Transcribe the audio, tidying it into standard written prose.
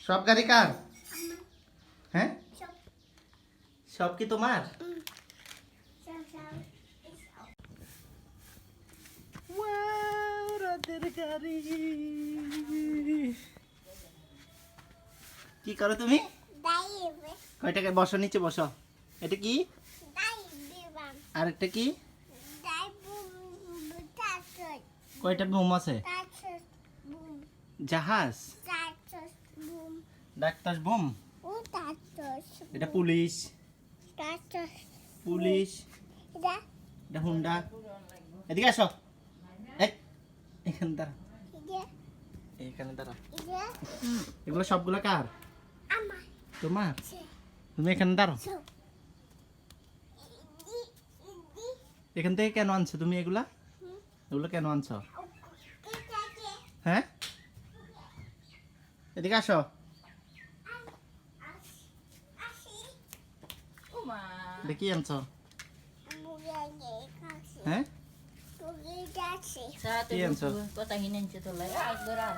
সব গাড়ি কার? হ্যাঁ, সব কি তোমার? ওয়াও, রাতের গাড়ি। কি করো তুমি? কয় টাকা? বসো, নিচে বসো। এটা কি? আর একটা কি? কয়টা বুম আছে? জাহাজ, ডাক্তার বুম। এটা পুলিশ, পুলিশ। এটা হুন্ডা। এদিকে আসো। এখানে দাঁড়া, এখানে দাঁড়া। এগুলো সবগুলো কার? তোমার। তুমি এখানে দাঁড়াও। এখান থেকে কেন আনছো তুমি এগুলা? এগুলো কেন আনছো? হ্যাঁ, এদিকে আসো। দেখি আনছো। হ্যাঁ, Sa Iyan, so. tubo ko tahinan siya tulay. Ay, goran.